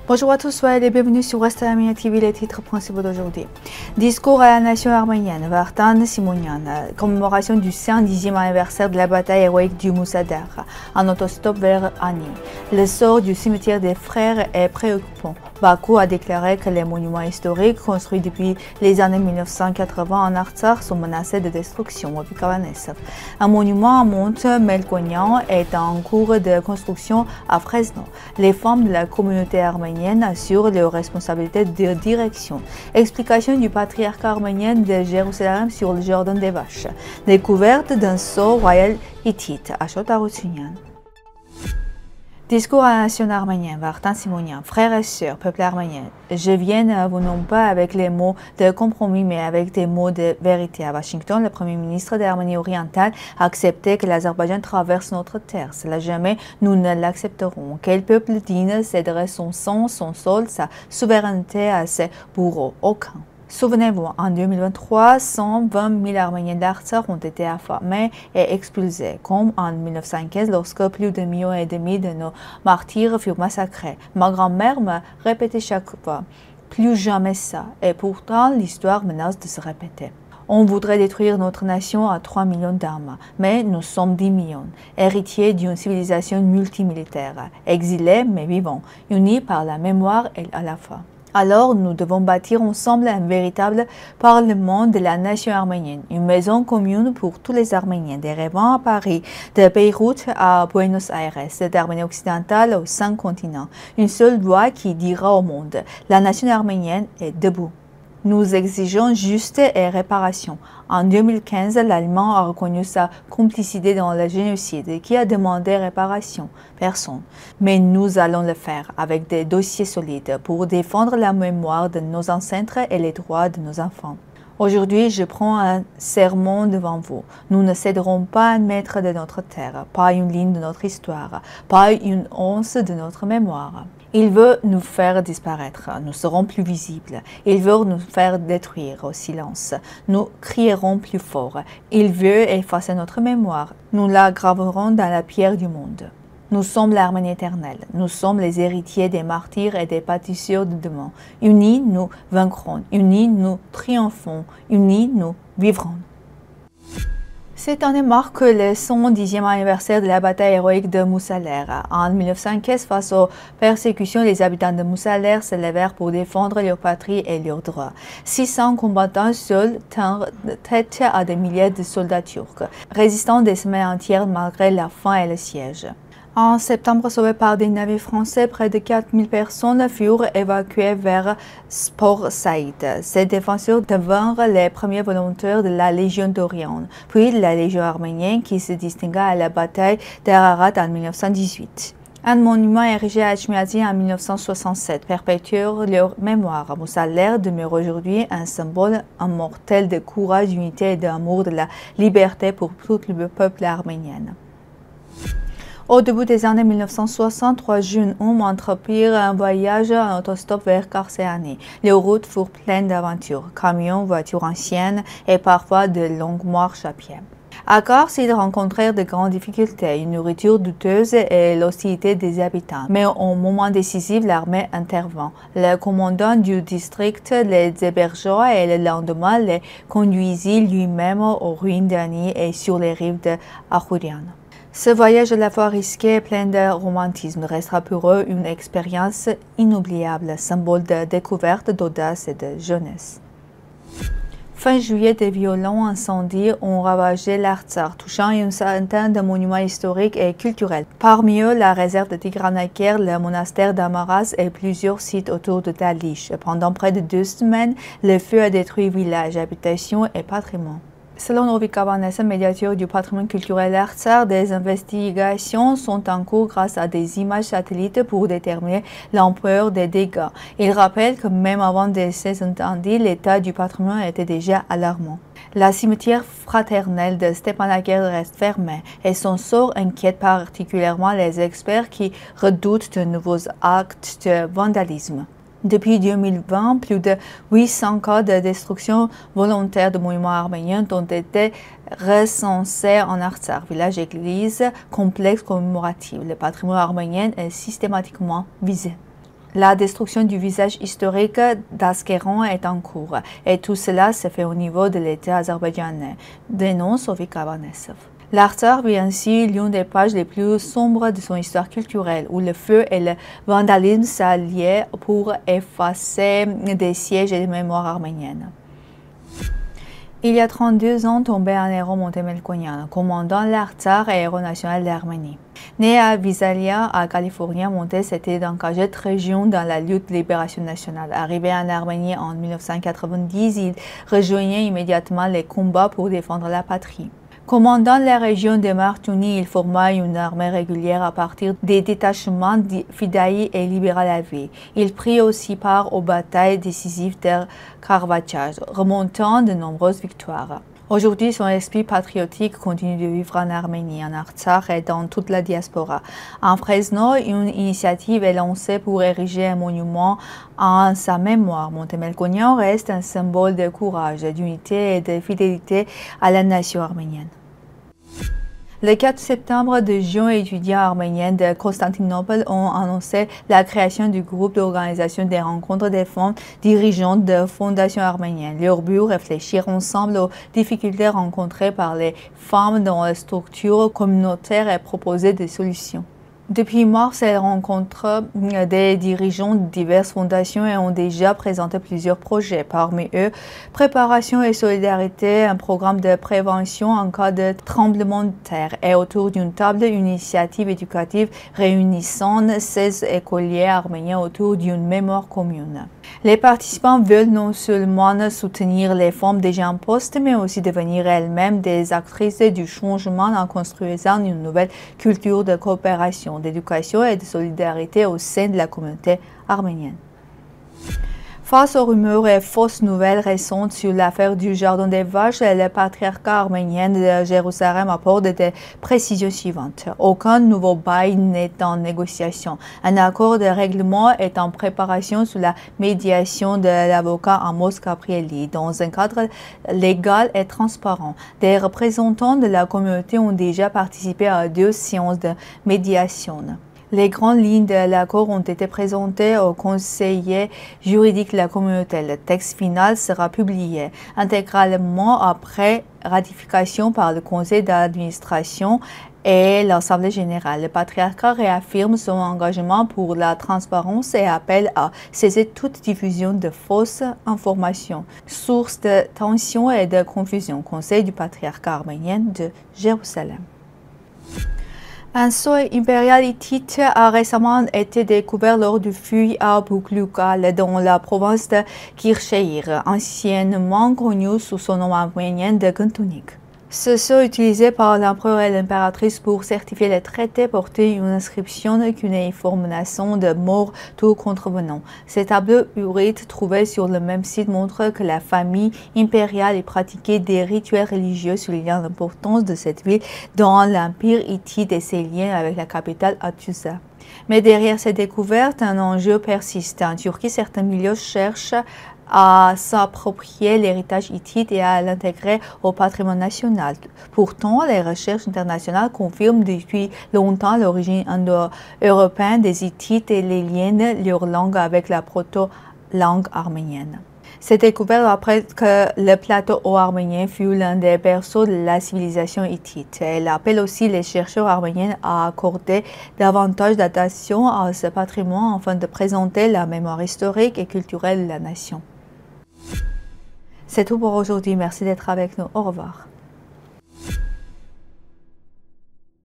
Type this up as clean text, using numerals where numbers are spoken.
Bonjour à tous, soyez les bienvenus sur Ouest Arménien TV, les titres principaux d'aujourd'hui. Discours à la nation arménienne, Vartan Simonian, commémoration du 110e anniversaire de la bataille héroïque du Moussadar, en autostop vers Ani. Le sort du cimetière des frères est préoccupant. Bakou a déclaré que les monuments historiques construits depuis les années 1980 en Artsakh sont menacés de destruction. Un monument à Monte Melkonian est en cours de construction à Fresno. Les femmes de la communauté arménienne assurent leurs responsabilités de direction. Explication du patriarcat arménien de Jérusalem sur le Jordan des Vaches. Découverte d'un sceau royal hittite à Chotaroutunian. Discours à la nation arménienne, Vartan Simonian, frères et sœurs, peuple arménien. Je viens à vous non pas avec les mots de compromis, mais avec des mots de vérité. À Washington, le premier ministre d'Arménie orientale a accepté que l'Azerbaïdjan traverse notre terre. Cela jamais nous ne l'accepterons. Quel peuple digne céderait son sang, son sol, sa souveraineté à ses bourreaux? Aucun. Souvenez-vous, en 2023, 120 000 Arméniens d'Artsakh ont été affamés et expulsés, comme en 1915 lorsque plus d'1,5 million de nos martyrs furent massacrés. Ma grand-mère me répétait chaque fois, plus jamais ça, et pourtant l'histoire menace de se répéter. On voudrait détruire notre nation à 3 millions d'armes, mais nous sommes 10 millions, héritiers d'une civilisation multimilitaire, exilés mais vivants, unis par la mémoire et à la foi. Alors, nous devons bâtir ensemble un véritable parlement de la nation arménienne, une maison commune pour tous les Arméniens, des rêvants à Paris, de Beyrouth à Buenos Aires, d'Arménie occidentale aux 5 continents. Une seule voix qui dira au monde, la nation arménienne est debout. Nous exigeons justice et réparation. En 2015, l'Allemand a reconnu sa complicité dans le génocide. Qui a demandé réparation? Personne. Mais nous allons le faire avec des dossiers solides pour défendre la mémoire de nos ancêtres et les droits de nos enfants. Aujourd'hui, je prends un serment devant vous. Nous ne céderons pas un mètre de notre terre, pas une ligne de notre histoire, pas une once de notre mémoire. Il veut nous faire disparaître, nous serons plus visibles. Il veut nous faire détruire au silence, nous crierons plus fort. Il veut effacer notre mémoire, nous la graverons dans la pierre du monde. Nous sommes l'Arménie éternelle, nous sommes les héritiers des martyrs et des pâtisseurs de demain. Unis, nous vaincrons, unis, nous triomphons, unis, nous vivrons. Cette année marque le 110e anniversaire de la bataille héroïque de Moussaler. En 1915, face aux persécutions, les habitants de Moussaler se levèrent pour défendre leur patrie et leurs droits. 600 combattants seuls tinrent tête à des milliers de soldats turcs, résistant des semaines entières malgré la faim et le siège. En septembre, sauvés par des navires français, près de 4000 personnes furent évacuées vers Sport Saïd. Ces défenseurs devinrent les premiers volontaires de la Légion d'Orient, puis la Légion arménienne qui se distingua à la bataille d'Ararat en 1918. Un monument érigé à Etchmiadzin en 1967 perpétue leur mémoire. Moussaler demeure aujourd'hui un symbole immortel de courage, d'unité et d'amour de la liberté pour tout le peuple arménien. Au début des années 1960, 3 jeunes hommes entreprirent un voyage en autostop vers Karsé-Ani. Les routes furent pleines d'aventures, camions, voitures anciennes et parfois de longues marches à pied. À Kars, ils rencontrèrent de grandes difficultés, une nourriture douteuse et l'hostilité des habitants. Mais au moment décisif, l'armée intervint. Le commandant du district les hébergea et le lendemain les conduisit lui-même aux ruines d'Ani et sur les rives de Achourian. Ce voyage à la fois risqué et plein de romantisme restera pour eux une expérience inoubliable, symbole de découverte, d'audace et de jeunesse. Fin juillet, des violents incendies ont ravagé l'Artsakh, touchant une centaine de monuments historiques et culturels. Parmi eux, la réserve de Tigranakert, le monastère d'Amaras et plusieurs sites autour de Talish. Pendant près de 2 semaines, le feu a détruit villages, habitations et patrimoine. Selon Ovi Kavanesa, médiateur du patrimoine culturel Artsakh, des investigations sont en cours grâce à des images satellites pour déterminer l'ampleur des dégâts. Il rappelle que même avant ces incendies, l'état du patrimoine était déjà alarmant. La cimetière fraternelle de Stepanakert reste fermée et son sort inquiète particulièrement les experts qui redoutent de nouveaux actes de vandalisme. Depuis 2020, plus de 800 cas de destruction volontaire de monuments arméniens ont été recensés en Artsakh, village, église, complexe commémoratif. Le patrimoine arménien est systématiquement visé. La destruction du visage historique d'Askéron est en cours et tout cela se fait au niveau de l'État azerbaïdjanais, dénonce Ovik Abanesov. L'Artsakh vit ainsi l'une des pages les plus sombres de son histoire culturelle, où le feu et le vandalisme s'alliaient pour effacer des sièges et des mémoires arméniennes. Il y a 32 ans, tombait un héros Montemelkonian, commandant l'Artsakh et héros national d'Arménie. Né à Visalia, à Californie, Monte s'était engagé très jeune dans la lutte de libération nationale. Arrivé en Arménie en 1990, il rejoignait immédiatement les combats pour défendre la patrie. Commandant la région de Martouni, il forma une armée régulière à partir des détachements Fidaï et Libéral Alvé. Il prit aussi part aux batailles décisives de Karvachaj, remontant de nombreuses victoires. Aujourd'hui, son esprit patriotique continue de vivre en Arménie, en Artsakh et dans toute la diaspora. En Fresno, une initiative est lancée pour ériger un monument en sa mémoire. Montemelkonian reste un symbole de courage, d'unité et de fidélité à la nation arménienne. Le 4 septembre, des jeunes étudiants arméniens de Constantinople ont annoncé la création du groupe d'organisation des rencontres des femmes dirigeantes de fondations arméniennes. Leur but, réfléchir ensemble aux difficultés rencontrées par les femmes dans les structures communautaires et proposer des solutions. Depuis mars, elles rencontrent des dirigeants de diverses fondations et ont déjà présenté plusieurs projets. Parmi eux, préparation et solidarité, un programme de prévention en cas de tremblement de terre et autour d'une table, une initiative éducative réunissant 16 écoliers arméniens autour d'une mémoire commune. Les participants veulent non seulement soutenir les femmes déjà en poste, mais aussi devenir elles-mêmes des actrices du changement en construisant une nouvelle culture de coopération, d'éducation et de solidarité au sein de la communauté arménienne. Face aux rumeurs et fausses nouvelles récentes sur l'affaire du Jardin des Vaches, le patriarcat arménien de Jérusalem apporte des précisions suivantes. Aucun nouveau bail n'est en négociation. Un accord de règlement est en préparation sous la médiation de l'avocat Amos Gabrieli, dans un cadre légal et transparent. Des représentants de la communauté ont déjà participé à 2 séances de médiation. Les grandes lignes de l'accord ont été présentées au conseiller juridique de la communauté. Le texte final sera publié intégralement après ratification par le conseil d'administration et l'Assemblée générale. Le patriarcat réaffirme son engagement pour la transparence et appelle à cesser toute diffusion de fausses informations, source de tension et de confusion. Conseil du patriarcat arménien de Jérusalem. Un sceau impérial hittite a récemment été découvert lors du fouilles à Bouklukal dans la province de Kirshehir, anciennement connue sous son nom arménien de Guntunik. Ce sceau utilisé par l'empereur et l'impératrice pour certifier les traités portait une inscription cunéiforme menaçant de mort tout contrevenant. Ces tableaux urites trouvés sur le même site montrent que la famille impériale y pratiquait des rituels religieux soulignant l'importance de cette ville dans l'empire hittite et ses liens avec la capitale Hattusa. Mais derrière ces découvertes, un enjeu persiste. En Turquie, certains milieux cherchent à s'approprier l'héritage hittite et à l'intégrer au patrimoine national. Pourtant, les recherches internationales confirment depuis longtemps l'origine indo-européenne des Hittites et les liens de leur langue avec la proto-langue arménienne. C'est découvert après que le plateau haut-arménien fut l'un des berceaux de la civilisation hittite. Elle appelle aussi les chercheurs arméniens à accorder davantage d'attention à ce patrimoine afin de présenter la mémoire historique et culturelle de la nation. C'est tout pour aujourd'hui. Merci d'être avec nous. Au revoir.